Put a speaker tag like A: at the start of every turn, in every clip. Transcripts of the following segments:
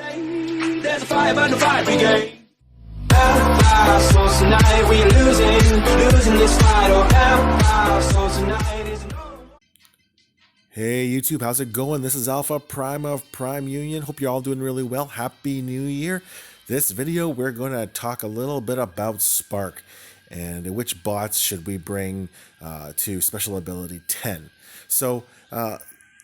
A: There's a fire burn the fire brigade. Outposts tonight, we are losing this fight. Oh, outposts tonight is
B: Hey YouTube, how's it going? This is Alpha Prime of Prime Union. Hope you're all doing really well. Happy New Year. This video, we're going to talk a little bit about Spark and which bots should we bring to Special Ability 10. So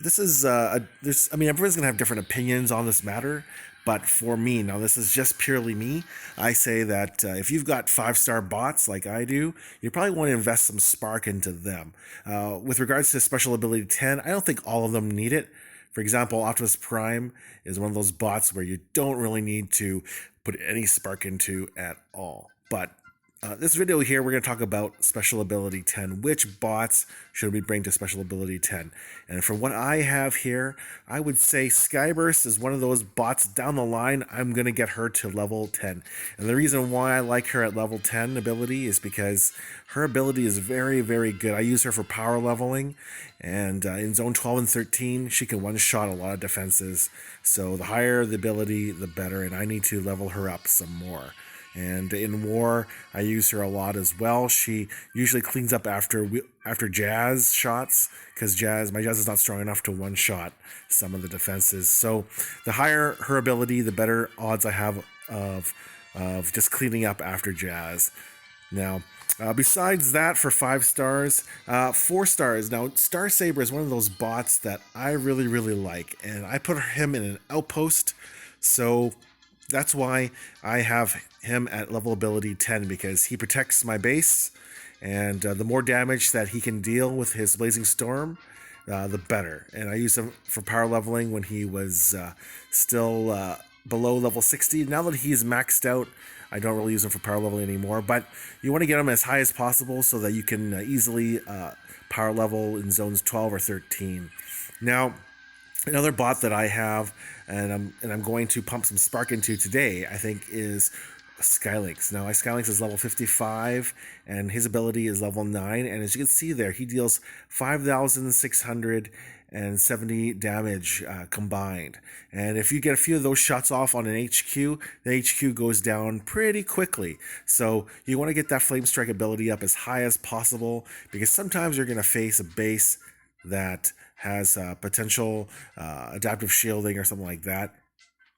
B: this is, everyone's going to have different opinions on this matter. But for me, now this is just purely me, I say that if you've got 5-star bots like I do, you probably want to invest some Spark into them. With regards to Special Ability 10, I don't think all of them need it. For example, Optimus Prime is one of those bots where you don't really need to put any Spark into at all. But this video here, we're going to talk about Special Ability 10. Which bots should we bring to Special Ability 10? And from what I have here, I would say Skyburst is one of those bots down the line. I'm going to get her to level 10. And the reason why I like her at level 10 ability is because her ability is very, very good. I use her for power leveling. And in Zone 12 and 13, she can one-shot a lot of defenses. So the higher the ability, the better. And I need to level her up some more. And in War, I use her a lot as well. She usually cleans up after Jazz shots, because my Jazz is not strong enough to one-shot some of the defenses. So the higher her ability, the better odds I have of just cleaning up after Jazz. Now, besides that, for 5 stars, 4 stars. Now, Star Saber is one of those bots that I really, really like, and I put him in an outpost. So that's why I have him at level ability 10, because he protects my base, and the more damage that he can deal with his Blazing Storm, the better. And I used him for power leveling when he was still below level 60. Now that he's maxed out, I don't really use him for power leveling anymore, but you want to get him as high as possible so that you can easily power level in zones 12 or 13. Now, another bot that I have, and I'm going to pump some Spark into today, I think, is Skylynx. Now, Skylynx is level 55, and his ability is level 9, and as you can see there, he deals 5,670 damage combined. And if you get a few of those shots off on an HQ, the HQ goes down pretty quickly. So you want to get that Flame Strike ability up as high as possible, because sometimes you're going to face a base that has potential adaptive shielding or something like that.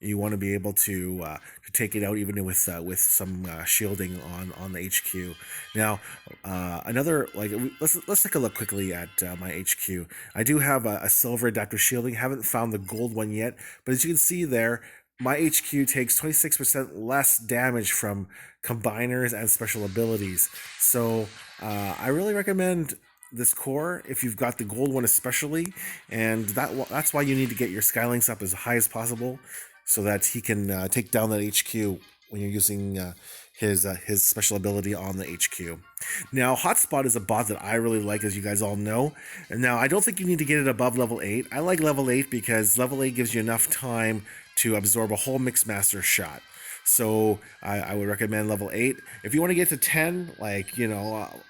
B: You want to be able to take it out even with some shielding on the HQ. Now, let's take a look quickly at my HQ. I do have a silver adaptive shielding. Haven't found the gold one yet, but as you can see there, my HQ takes 26% less damage from combiners and special abilities. So I really recommend this core if you've got the gold one especially, and that's why you need to get your Skylynx up as high as possible so that he can take down that HQ when you're using his special ability on the HQ. Now, Hotspot is a bot that I really like, as you guys all know. And now, I don't think you need to get it above level 8. I like level 8 because level 8 gives you enough time to absorb a whole Mixmaster shot. So I would recommend level 8. If you want to get to 10,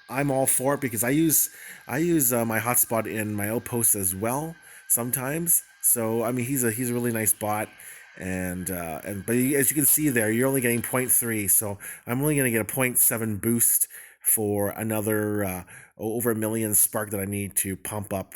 B: I'm all for it, because I use my Hotspot in my Outposts as well sometimes. So I mean, he's a really nice bot. But as you can see there, you're only getting 0.3, so I'm only going to get a 0.7 boost for another over 1 million Spark that I need to pump up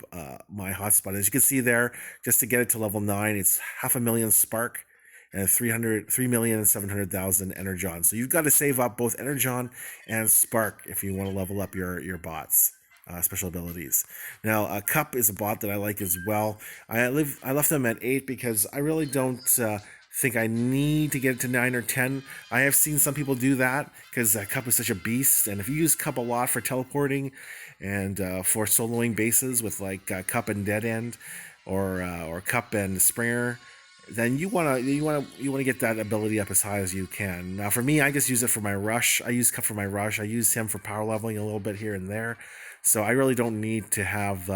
B: my Hotspot. As you can see there, just to get it to level 9, it's 500,000 Spark and 3,700,000 Energon. So you've got to save up both Energon and Spark if you want to level up your bots. Special abilities. Now, Cup is a bot that I like as well. I left them at 8 because I really don't think I need to get it to 9 or 10. I have seen some people do that because Cup is such a beast, and if you use Cup a lot for teleporting and for soloing bases with Cup and Dead End or Cup and Springer, then you want to get that ability up as high as you can. Now, for me, I just use it for my rush. I use Cup for my rush. I use him for power leveling a little bit here and there. So I really don't need to have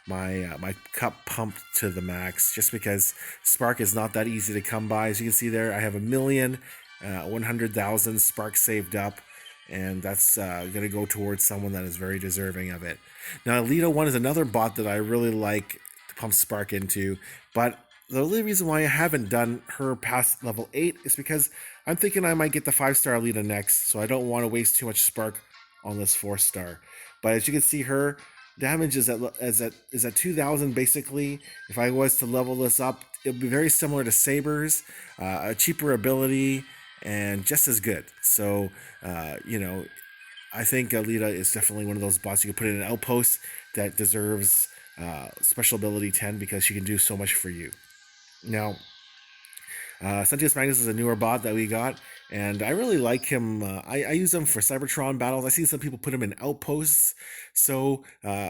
B: my Cup pumped to the max, just because Spark is not that easy to come by. As you can see there, I have 1,100,000 Spark saved up, and that's going to go towards someone that is very deserving of it. Now, Alito 1 is another bot that I really like to pump Spark into, but the only reason why I haven't done her past level 8 is because I'm thinking I might get the 5-star Alita next, so I don't want to waste too much spark on this 4-star. But as you can see, her damage is at 2,000 basically. If I was to level this up, it would be very similar to Saber's, a cheaper ability, and just as good. So, I think Alita is definitely one of those bots you can put in an outpost that deserves special ability 10 because she can do so much for you. Now, Sentius Magnus is a newer bot that we got, and I really like him. I use him for Cybertron battles. I see some people put him in outposts. So,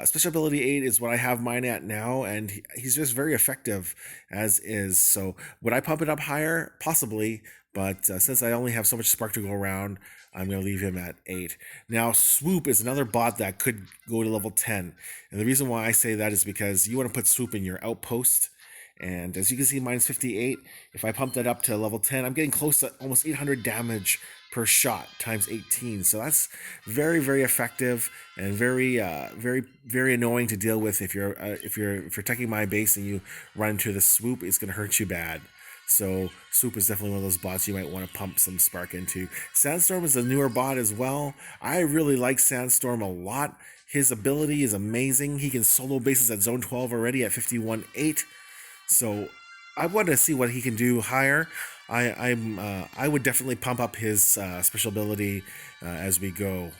B: special ability 8 is what I have mine at now, and he's just very effective as is. So, would I pump it up higher? Possibly, but since I only have so much spark to go around, I'm going to leave him at 8. Now, Swoop is another bot that could go to level 10, and the reason why I say that is because you want to put Swoop in your outpost. And as you can see, mine's 58. If I pump that up to level 10, I'm getting close to almost 800 damage per shot times 18. So that's very, very effective and very, very annoying to deal with. If you're attacking my base and you run into the Swoop, it's gonna hurt you bad. So Swoop is definitely one of those bots you might want to pump some spark into. Sandstorm is a newer bot as well. I really like Sandstorm a lot. His ability is amazing. He can solo bases at zone 12 already at 51.8. So I want to see what he can do higher. I would definitely pump up his special ability as we go,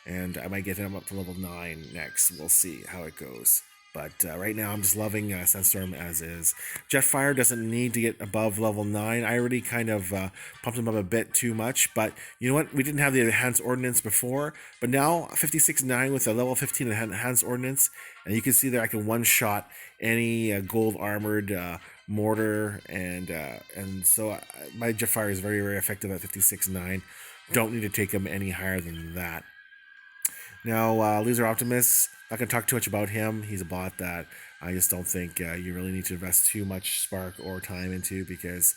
B: and I might get him up to level 9 next. We'll see how it goes. But right now, I'm just loving Sandstorm as is. Jetfire doesn't need to get above level 9. I already kind of pumped him up a bit too much. But you know what? We didn't have the Enhanced Ordnance before. But now, 56.9 with a level 15 Enhanced Ordnance. And you can see there I can one-shot any gold armored mortar. And so my Jetfire is very, very effective at 56.9. Don't need to take him any higher than that. Now, Laser Optimus, not going to talk too much about him. He's a bot that I just don't think you really need to invest too much spark or time into because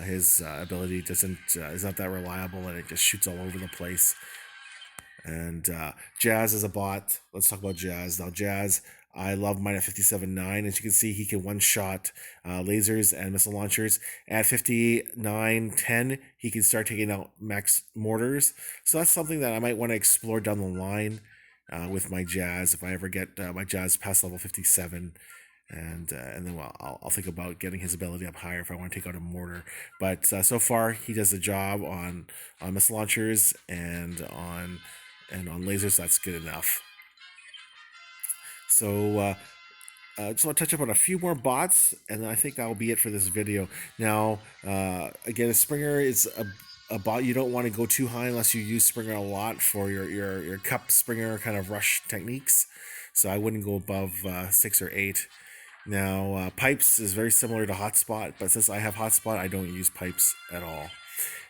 B: his ability is not that reliable and it just shoots all over the place. And Jazz is a bot. Let's talk about Jazz. Now, Jazz, I love mine at 57.9. As you can see, he can one-shot lasers and missile launchers. At 59.10, he can start taking out max mortars. So that's something that I might want to explore down the line with my Jazz if I ever get my Jazz past level 57. And then I'll think about getting his ability up higher if I want to take out a mortar. But so far, he does the job on missile launchers and on lasers. That's good enough. So just want to touch up on a few more bots, and then I think that will be it for this video. Now, again, a Springer is a bot you don't want to go too high unless you use Springer a lot for your cup Springer kind of rush techniques. So I wouldn't go above 6 or 8. Now, Pipes is very similar to Hotspot, but since I have Hotspot, I don't use Pipes at all.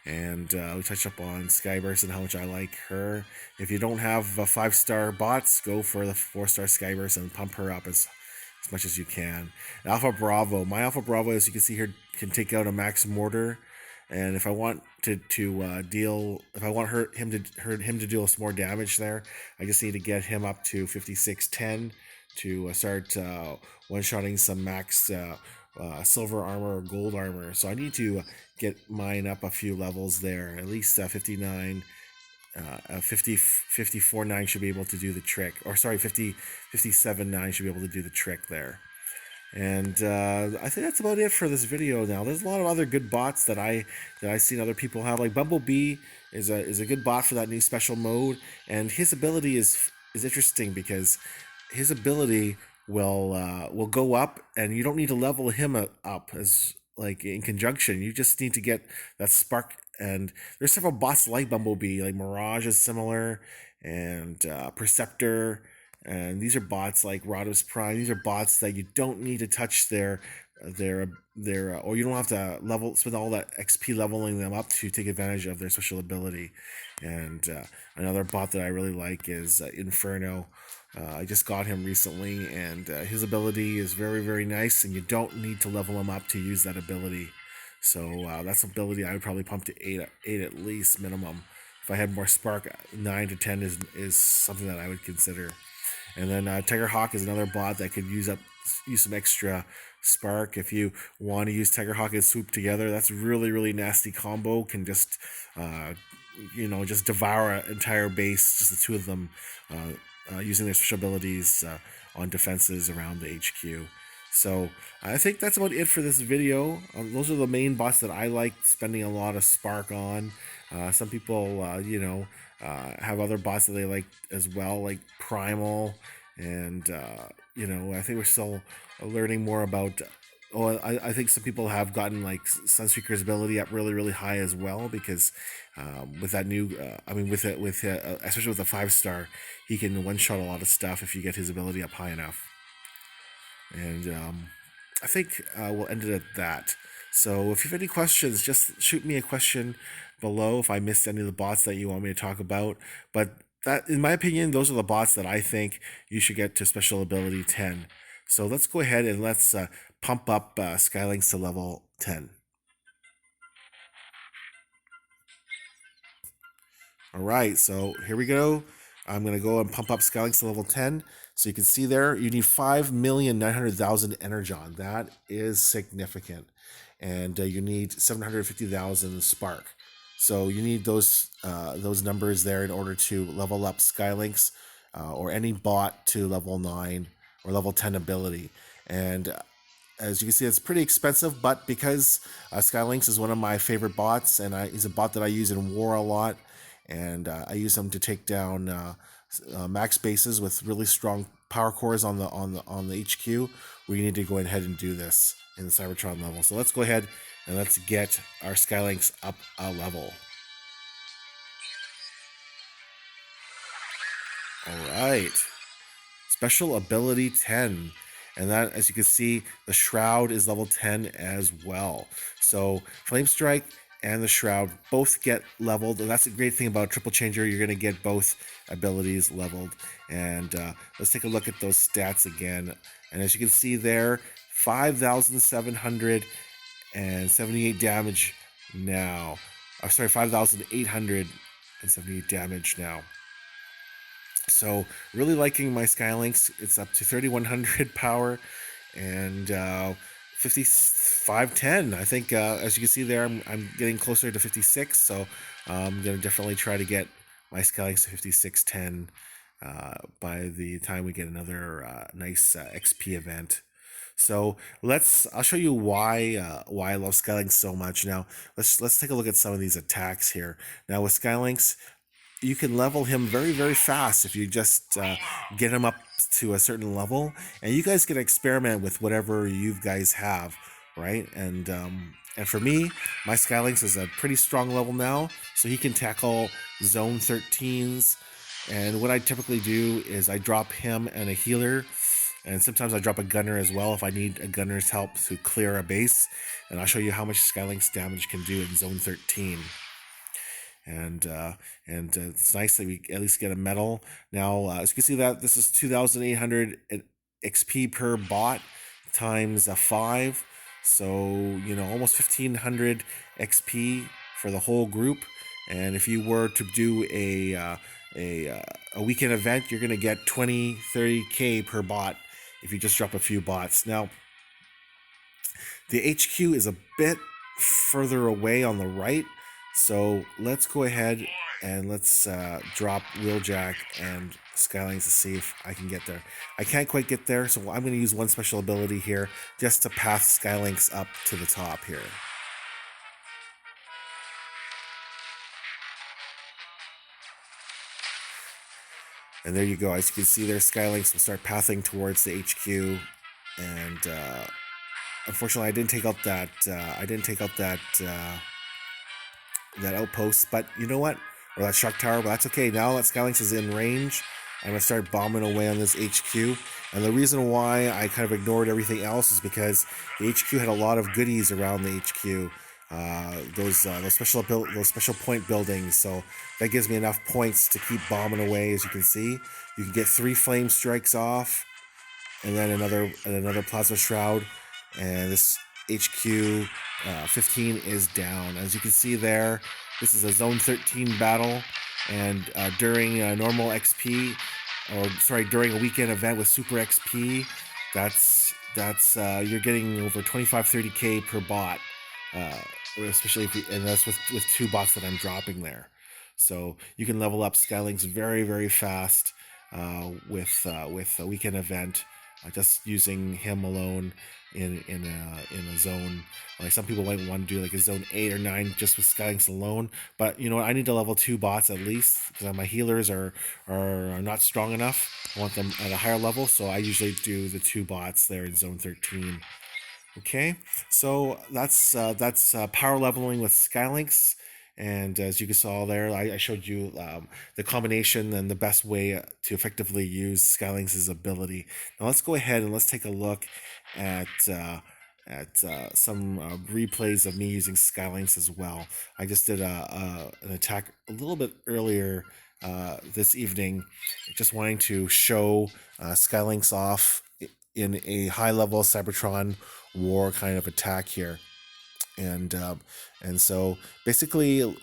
B: And we touched up on Skyburst and how much I like her. If you don't have 5-star bots, go for the 4-star Skyburst and pump her up as much as you can. Alpha Bravo. My Alpha Bravo, as you can see here, can take out a max mortar. And if I want him to deal some more damage there, I just need to get him up to 56.10 to start one-shotting some max silver armor or gold armor. So I need to get mine up a few levels there. At least 59, 54.9 should be able to do the trick. Or sorry, 57.9 should be able to do the trick there. And I think that's about it for this video now. There's a lot of other good bots that I've seen other people have. Like Bumblebee is a good bot for that new special mode. And his ability is interesting because his ability will go up, and you don't need to level him up as like in conjunction. You just need to get that spark. And there's several bots like Bumblebee, like Mirage is similar, and Perceptor. And these are bots like Rhodos Prime. These are bots that you don't need to touch their or you don't have to spend all that XP leveling them up to take advantage of their special ability. And another bot that I really like is Inferno. I just got him recently, and his ability is very, very nice, and you don't need to level him up to use that ability. So that's an ability I would probably pump to 8 at least minimum. If I had more spark, 9 to 10 is something that I would consider. And then Tiger Hawk is another bot that could use some extra Spark. If you want to use Tiger Hawk and Swoop together, that's really nasty combo. Can just just devour an entire base, just the two of them, using their special abilities on defenses around the HQ. So I think that's about it for this video. Those are the main bots that I like spending a lot of Spark on. Some people, have other bots that they like as well, like Primal, and I think we're still learning more about. I think some people have gotten like Sunstreaker's ability up really high as well, because with that new, especially with the 5-star, he can one-shot a lot of stuff if you get his ability up high enough. And I think we'll end it at that. So if you have any questions, just shoot me a question below if I missed any of the bots that you want me to talk about. But that, in my opinion, those are the bots that I think you should get to special ability 10. So let's go ahead and let's pump up Skylynx to level 10. All right, so here we go. I'm going to go and pump up Skylynx to level 10. So you can see there, you need 5,900,000 Energon. That is significant. And you need 750,000 Spark. So you need those numbers there in order to level up Skylynx or any bot to level 9 or level 10 ability. And as you can see, it's pretty expensive, but because Skylynx is one of my favorite bots, and he's a bot that I use in war a lot, and I use them to take down max bases with really strong power cores on the HQ. We need to go ahead and do this in the Cybertron level. So let's go ahead and let's get our Skylynx up a level. All right, special ability 10. And that, as you can see, the Shroud is level 10 as well. So Flame Strike and the Shroud both get leveled, and that's a great thing about Triple Changer. You're going to get both abilities leveled. And let's take a look at those stats again. And as you can see there, 5,778 damage now. 5,878 damage now. So really liking my Skylynx. It's up to 3,100 power and 5510. I think as you can see there, I'm getting closer to 56. So I'm going to definitely try to get my Skylynx to 5610 by the time we get another nice XP event. So I'll show you why I love Skylynx so much. Now let's take a look at some of these attacks here. Now with Skylynx, you can level him very fast if you just get him up to a certain level, and you guys can experiment with whatever you guys have, right? And for me, my Skylynx is a pretty strong level now, so he can tackle zone 13s. And what I typically do is I drop him and a healer, and sometimes I drop a gunner as well if I need a gunner's help to clear a base. And I'll show you how much Skylynx damage can do in zone 13. And it's nice that we at least get a medal. Now, as you can see, that this is 2,800 XP per bot times 5. So, almost 1,500 XP for the whole group. And if you were to do a weekend event, you're going to get 30K per bot if you just drop a few bots. Now, the HQ is a bit further away on the right. So let's go ahead and let's drop Wheeljack and Skylynx to see if I can get there. I can't quite get there, so I'm going to use one special ability here just to path Skylynx up to the top here. And there you go. As you can see there, Skylynx will start pathing towards the HQ. And unfortunately, I didn't take out that. That outpost, but you know what? Or that shock tower, but that's okay. Now that Skylynx is in range, I'm gonna start bombing away on this HQ. And the reason why I kind of ignored everything else is because the HQ had a lot of goodies around the HQ. Those special point buildings. So that gives me enough points to keep bombing away. As you can see, you can get 3 flame strikes off, and then another plasma shroud, and this HQ 15 is down. As you can see there, this is a zone 13 battle, and during normal XP, during a weekend event with super XP, that's that's you're getting over 25-30K per bot, uh, especially if you, and that's with 2 bots that I'm dropping there. So you can level up Skylynx very fast with a weekend event, just using him alone in a zone. Like some people might want to do like a zone 8 or 9 just with Skylynx alone, but you know what? I need to level 2 bots at least because my healers are not strong enough. I want them at a higher level, so I usually do the 2 bots there in zone 13. Okay, so that's power leveling with Skylynx, and as you saw there, I showed you the combination and the best way to effectively use Skylynx's ability. Now let's go ahead and let's take a look at some replays of me using Skylynx as well. I just did an attack a little bit earlier this evening, just wanting to show Skylynx off in a high level Cybertron war kind of attack here. And so basically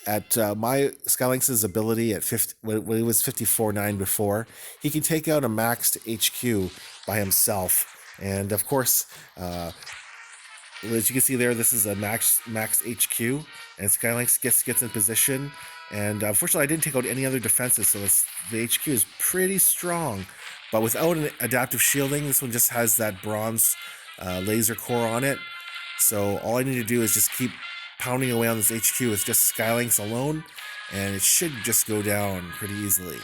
B: at my Skylynx's ability at 50, when it was 54.9 before, he can take out a maxed HQ by himself. And of course, as you can see there, this is a max HQ, and Skylynx gets in position. And unfortunately, I didn't take out any other defenses, so the HQ is pretty strong. But without an adaptive shielding, this one just has that bronze laser core on it. So all I need to do is just keep pounding away on this HQ with just Skylynx alone, and it should just go down pretty easily.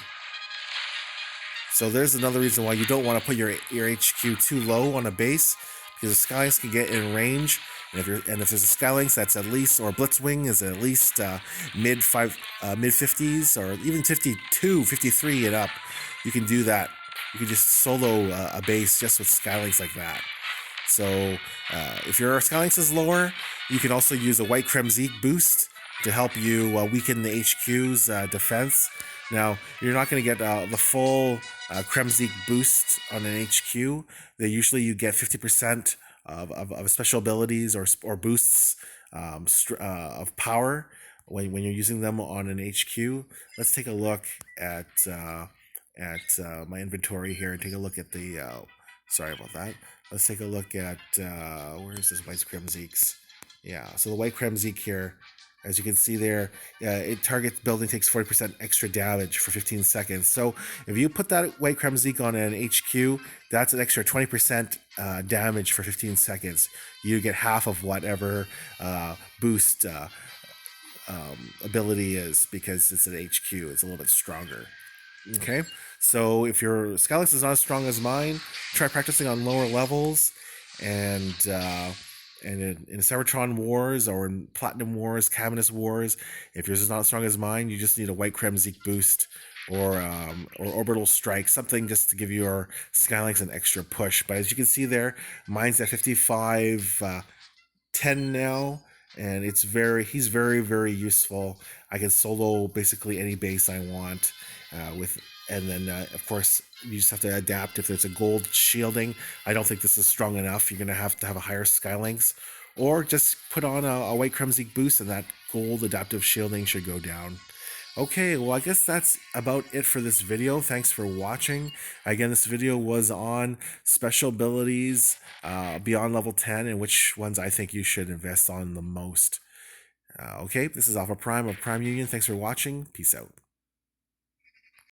B: So there's another reason why you don't want to put your HQ too low on a base, because the Skylynx can get in range, and if there's a Skylynx that's at least, or Blitzwing is at least mid 50s, or even 52, 53 and up, you can do that. You can just solo a base just with Skylynx like that. So if your Skylynx is lower, you can also use a White Kremzeek boost to help you weaken the HQ's defense. Now, you're not going to get the full Kremzeek boost on an HQ. You get 50% of special abilities or boosts of power when you're using them on an HQ. Let's take a look at my inventory here and take a look at the. Sorry about that. Let's take a look at where's this White Kremzeeks? Yeah, so the White Kremzeek here, as you can see there, it targets building, takes 40% extra damage for 15 seconds. So if you put that White Kremzeek on an HQ, that's an extra 20% damage for 15 seconds. You get half of whatever boost ability is, because it's an HQ. It's a little bit stronger. Okay, so if your Skylynx is not as strong as mine, try practicing on lower levels, and in Cybertron Wars or in Platinum Wars, Cabinet Wars, if yours is not as strong as mine, you just need a White Kremzeek boost or Orbital Strike, something just to give your Skylynx an extra push. But as you can see there, mine's at 55 10 now, and he's very useful. I can solo basically any base I want and then of course you just have to adapt. If there's a gold shielding, I don't think this is strong enough. You're gonna have to have a higher Skylynx, or just put on a White Kremzeek boost, and that gold adaptive shielding should go down. Okay, well, I guess that's about it for this video. Thanks for watching. Again, this video was on special abilities beyond level 10 and which ones I think you should invest on the most. Okay, this is Alpha Prime of Prime Union. Thanks for watching. Peace out.